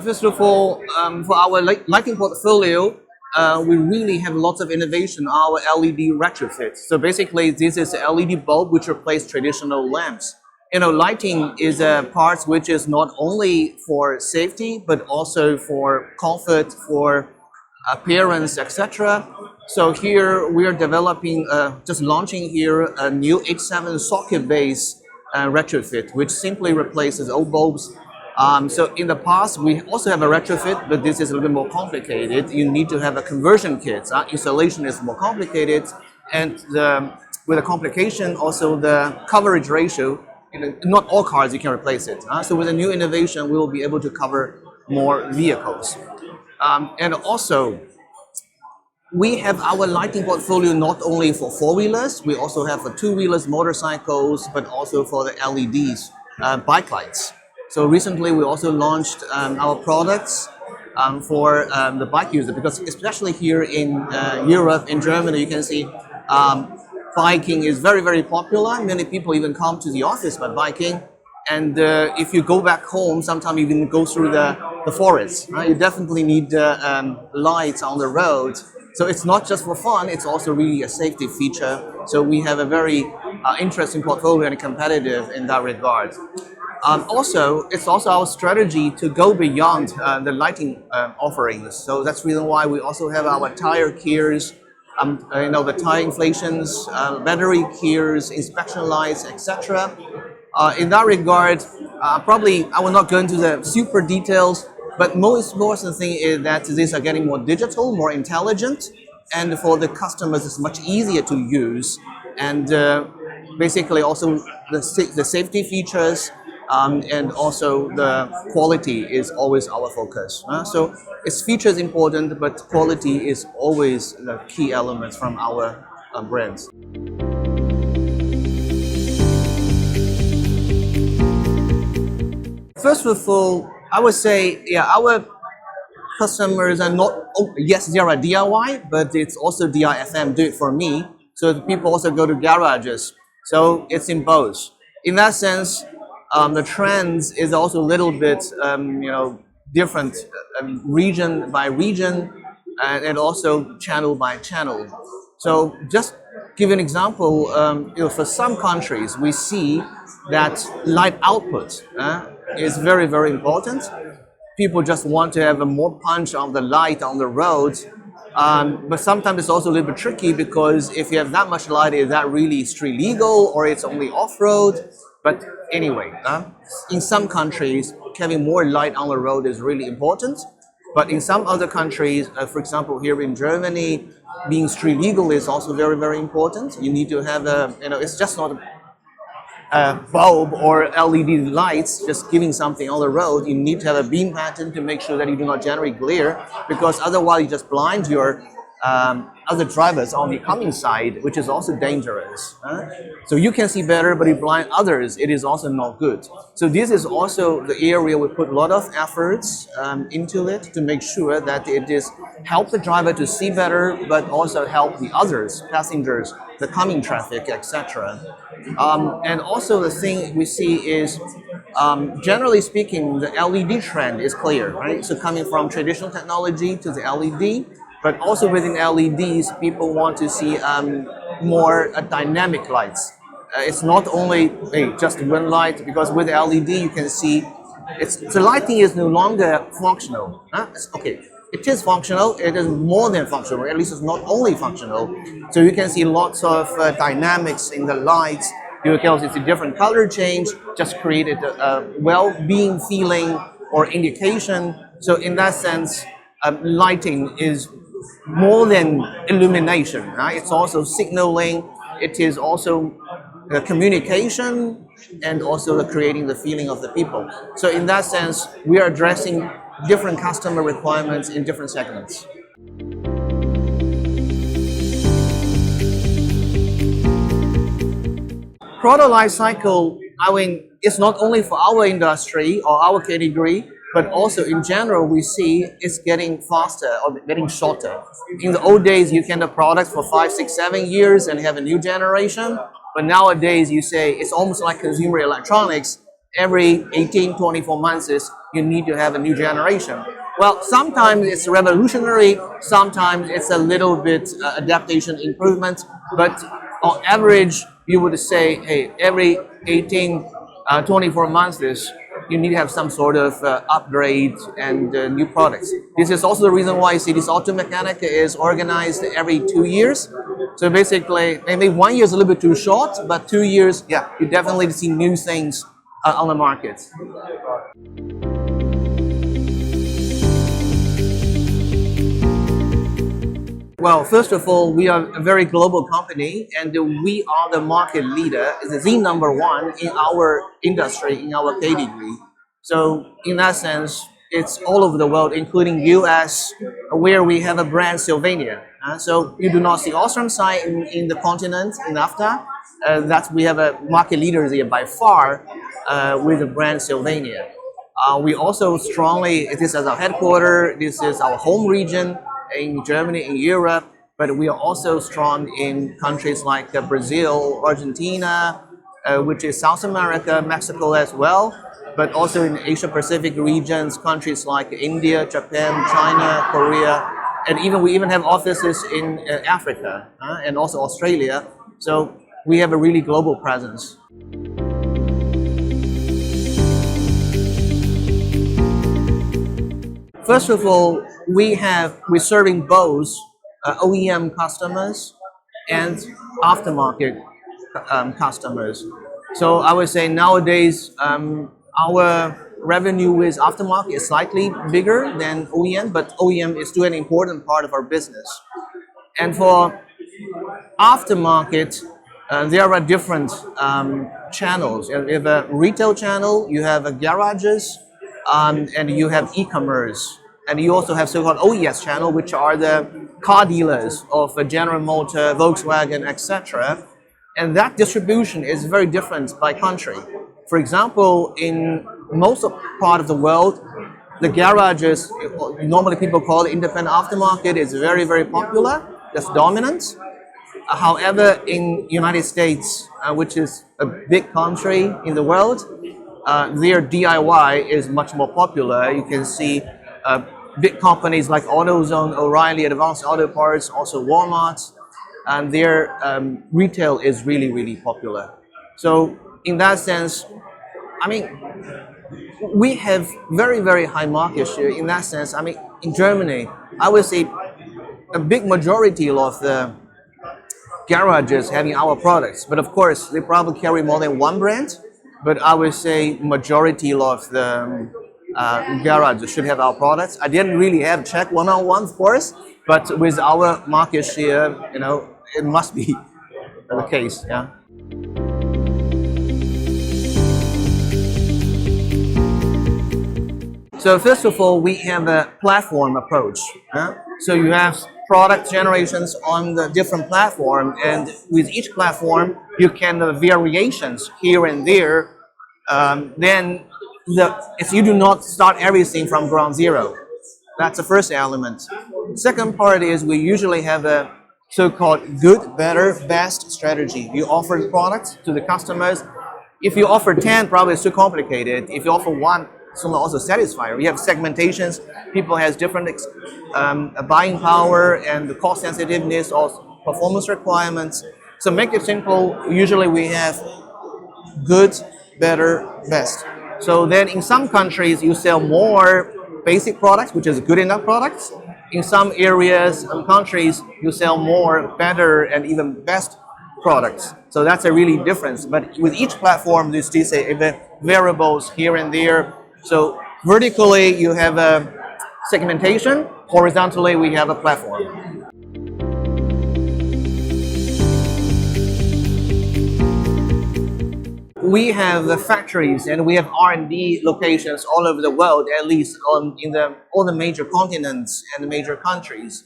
First of all, for our lighting portfolio, we really have lots of innovation on our LED retrofit. So basically, this is a LED bulb which replaces traditional lamps. Lighting is a part which is not only for safety, but also for comfort, for appearance, etc. So here we are developing, just launching here a new H7 socket-based retrofit, which simply replaces old bulbs. So in the past, we also have a retrofit, but this is a little bit more complicated. You need to have a conversion kit. Installation is more complicated, and with the complication, also the coverage ratio. Not all cars you can replace it. So with a new innovation, we will be able to cover more vehicles. And also, we have our lighting portfolio not only for four-wheelers, we also have for two-wheelers, motorcycles, but also for the LEDs, bike lights. So recently, we also launched our products for the bike user, because especially here in Europe, in Germany, you can see biking is very, very popular. Many people even come to the office by biking. And if you go back home, sometimes you even go through the forest. You definitely need lights on the road. So it's not just for fun, it's also really a safety feature. So we have a very interesting portfolio and competitive in that regard. Also, it's also our strategy to go beyond the lighting offerings. So that's the reason why we also have our tire cares, the tire inflations, battery cares, inspection lights, etc. In that regard, probably I will not go into the super details, but most important thing is that these are getting more digital, more intelligent, and for the customers it's much easier to use. And basically also the safety features and also the quality is always our focus. So its features important, but quality is always the key element from our brands. First of all, I would say, our customers are not, yes, they are DIY, but it's also DIFM, do it for me. So the people also go to garages. So it's in both. In that sense, the trends is also a little bit, different region by region and also channel by channel. So just give an example, for some countries, we see that light output is very, very important. People just want to have a more punch of the light on the road. But sometimes it's also a little bit tricky, because if you have that much light, is that really street legal or it's only off-road? But anyway, in some countries, having more light on the road is really important. But in some other countries, for example, here in Germany, being street legal is also very, very important. You need to have it's just not a bulb or LED lights just giving something on the road. You need to have a beam pattern to make sure that you do not generate glare, because otherwise you just blind your other drivers on the coming side, which is also dangerous. So you can see better, but you blind others, it is also not good. So this is also the area we put a lot of efforts into it to make sure that it is help the driver to see better, but also help the others, passengers, the coming traffic, etc. And also the thing we see is, generally speaking, the LED trend is clear, right? So coming from traditional technology to the LED, but also within LEDs, people want to see more dynamic lights. It's not only just one light, because with LED you can see the lighting is no longer functional. It is functional, it is more than functional, at least it's not only functional. So you can see lots of dynamics in the lights. You can also see different color change, just created a well-being feeling or indication. So in that sense, lighting is more than illumination. It's also signaling, it is also communication, and also creating the feeling of the people. So in that sense, we are addressing different customer requirements in different segments. Product life cycle, it's not only for our industry or our category, but also in general, we see it's getting faster or getting shorter. In the old days, you can have products for 5, 6, 7 years and have a new generation. But nowadays, you say it's almost like consumer electronics. Every 18, 24 months, you need to have a new generation. Well, sometimes it's revolutionary, sometimes it's a little bit adaptation improvement, but on average, you would say, hey, every 18, 24 months, you need to have some sort of upgrade and new products. This is also the reason why you see this Automechanika is organized every 2 years. So basically, maybe 1 year is a little bit too short, but 2 years, yeah, you definitely see new things on the market. Well, first of all, we are a very global company, and we are the market leader, is the number one in our industry, in our category. So in that sense, it's all over the world, including US, where we have a brand Sylvania. So you do not see OSRAM site in the continent, in NAFTA. We have a market leader there by far with the brand Sylvania. We also strongly, this is our headquarters, this is our home region in Germany, in Europe, but we are also strong in countries like Brazil, Argentina, which is South America, Mexico as well, but also in Asia Pacific regions, countries like India, Japan, China, Korea, and we even have offices in Africa and also Australia. So we have a really global presence. First of all, we're serving both OEM customers and aftermarket customers. So I would say nowadays our revenue with aftermarket is slightly bigger than OEM, but OEM is still an important part of our business. And for aftermarket, there are different channels. You have a retail channel, you have garages, and you have e-commerce, and you also have so-called OES channel, which are the car dealers of General Motors, Volkswagen, etc. And that distribution is very different by country. For example, in most part of the world, the garages, normally people call it independent aftermarket, is very, very popular. That's dominant. However, in United States, which is a big country in the world, their DIY is much more popular. You can see big companies like AutoZone, O'Reilly, Advanced Auto Parts, also Walmart, and their retail is really, really popular. So in that sense, I mean, we have very, very high market share in that sense. I mean, in Germany, I would say a big majority of the garages having our products, but of course they probably carry more than one brand, but I would say majority of the garages should have our products. I didn't really have check one-on-one, of course, but with our market share, it must be the case, yeah. So first of all, we have a platform approach. So you have product generations on the different platform, and with each platform, you can have variations here and there. Then you do not start everything from ground zero. That's the first element. Second part is we usually have a so-called good, better, best strategy. You offer products to the customers. If you offer 10, probably it's too complicated. If you offer one, it's also satisfying. We have segmentations. People has different buying power and the cost sensitiveness or performance requirements. So make it simple. Usually we have good, better, best. So then in some countries you sell more basic products, which is good enough products. In some areas and countries you sell more better and even best products. So that's a really difference. But with each platform, you still say variables here and there. So vertically you have a segmentation. Horizontally we have a platform. We have factories and we have R&D locations all over the world, at least in all the major continents and the major countries.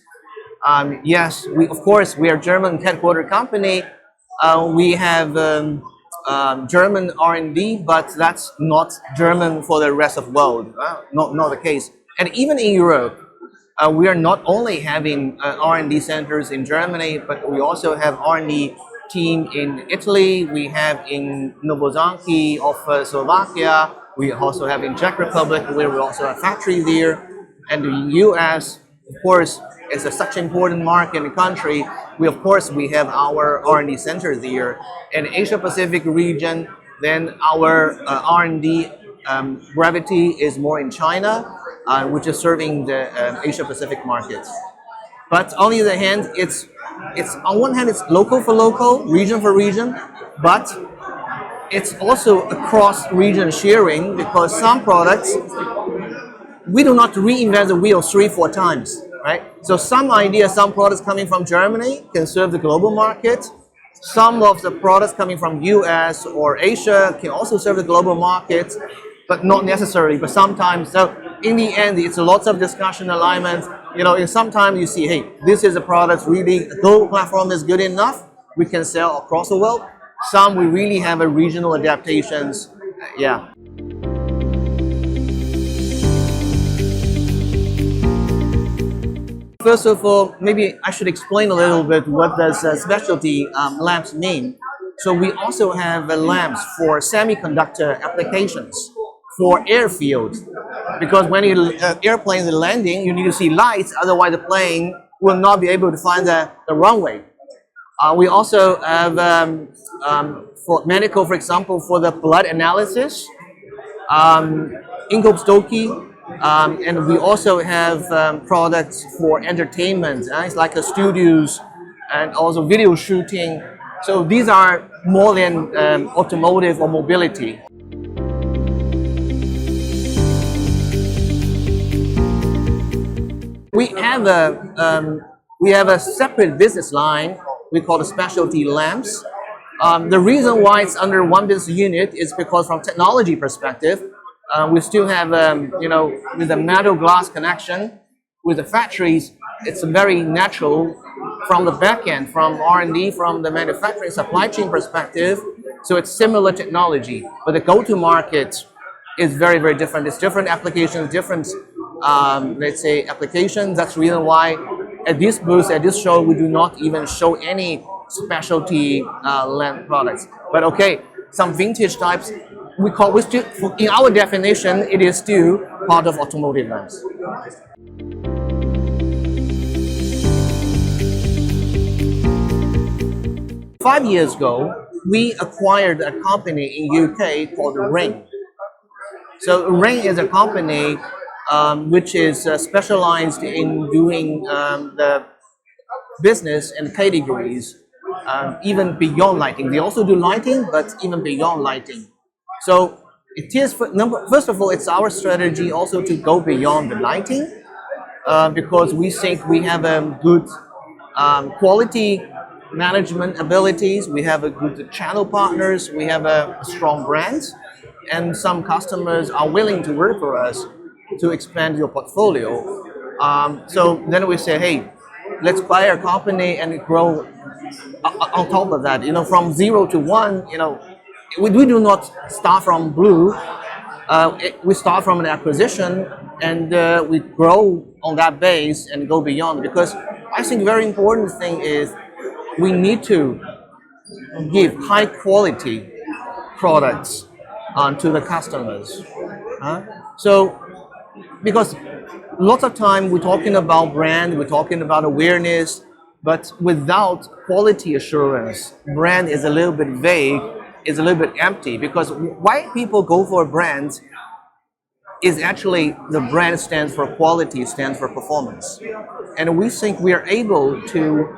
Yes, of course, we are a German headquartered company. We have German R&D, but that's not German for the rest of the world. Not the case. And even in Europe, we are not only having R&D centers in Germany, but we also have R&D team in Italy. We have in Novozanki of Slovakia. We also have in Czech Republic, where we also have a factory there. And the US, of course, is such an important market in the country. We have our R&D center there. In Asia Pacific region, then our R&D gravity is more in China, which is serving the Asia Pacific markets. But on the other hand, it's on one hand it's local for local, region for region, but it's also across region sharing because some products we do not reinvent the wheel 3-4 times, right? So some ideas, some products coming from Germany can serve the global market. Some of the products coming from US or Asia can also serve the global market, but not necessarily, but sometimes. So in the end, it's lots of discussion, alignment. Sometimes you see, hey, this is a product really, the global platform is good enough, we can sell across the world. Some we really have a regional adaptations, yeah. First of all, maybe I should explain a little bit what does specialty lamps mean. So we also have lamps for semiconductor applications, for airfield, because when airplanes are landing, you need to see lights, otherwise the plane will not be able to find the runway. We also have for medical, for example, for the blood analysis, endoscopy, and we also have products for entertainment. It's like studios and also video shooting. So these are more than automotive or mobility. We have a separate business line we call the specialty lamps. The reason why it's under one business unit is because from technology perspective, we still have, with the metal glass connection with the factories, it's very natural from the back end, from R&D, from the manufacturing supply chain perspective. So it's similar technology, but the go-to-market is very, very different. It's different applications, different, let's say, applications. That's the reason why at this booth, at this show, we do not even show any specialty lamp products. But okay, some vintage types, we still, in our definition, it is still part of automotive lamps. Five years ago, we acquired a company in UK called Ring. So Ring is a company which is specialized in doing the business and categories, even beyond lighting. They also do lighting, but even beyond lighting. So it is, first of all, it's our strategy also to go beyond the lighting, because we think we have a good quality management abilities, we have a good channel partners, we have a strong brand, and some customers are willing to work for us to expand your portfolio. So then we say, hey, let's buy a company and grow on top of that. From 0 to 1, we do not start from blue. We start from an acquisition and we grow on that base and go beyond. Because I think very important thing is we need to give high quality products to the customers. So, because lots of time we're talking about brand, we're talking about awareness, but without quality assurance, brand is a little bit vague, is a little bit empty. Because why people go for a brand is actually the brand stands for quality, stands for performance. And we think we are able to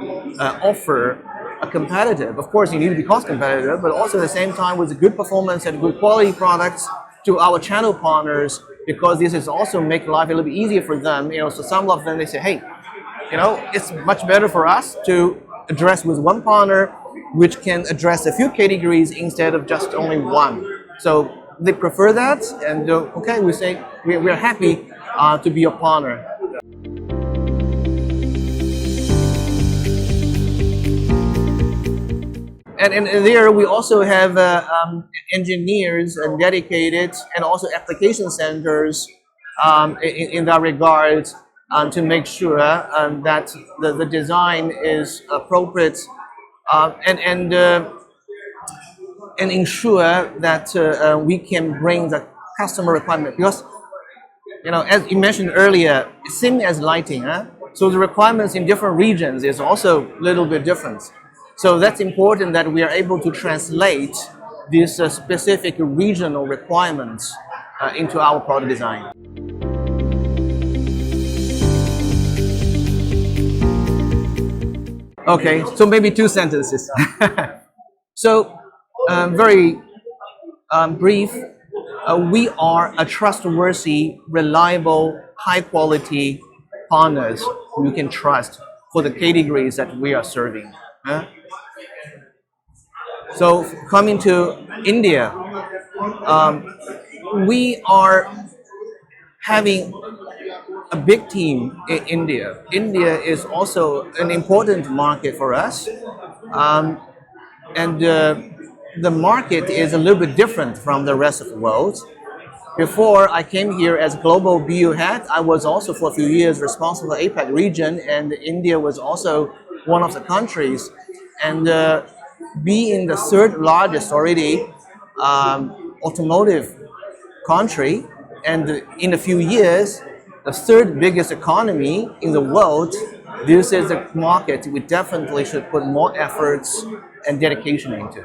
offer a competitive, of course you need to be cost competitive, but also at the same time with good performance and good quality products to our channel partners, because this is also make life a little bit easier for them. So some of them, they say, hey, it's much better for us to address with one partner, which can address a few categories instead of just only one. So they prefer that, and okay, we say we're happy to be a partner. And there we also have engineers and dedicated, and also application centers in that regard, to make sure that the design is appropriate and ensure that we can bring the customer requirement, because as you mentioned earlier, same as lighting, huh? So the requirements in different regions is also a little bit different. So that's important that we are able to translate these specific regional requirements into our product design. Okay, so maybe 2 sentences. So, very brief. We are a trustworthy, reliable, high-quality partners you can trust for the categories that we are serving. So, coming to India, we are having a big team in India. India is also an important market for us, and the market is a little bit different from the rest of the world. Before I came here as global BU head, I was also for a few years responsible for APAC region, and India was also one of the countries. And being the third largest already automotive country, and in a few years, the third biggest economy in the world, this is a market we definitely should put more efforts and dedication into.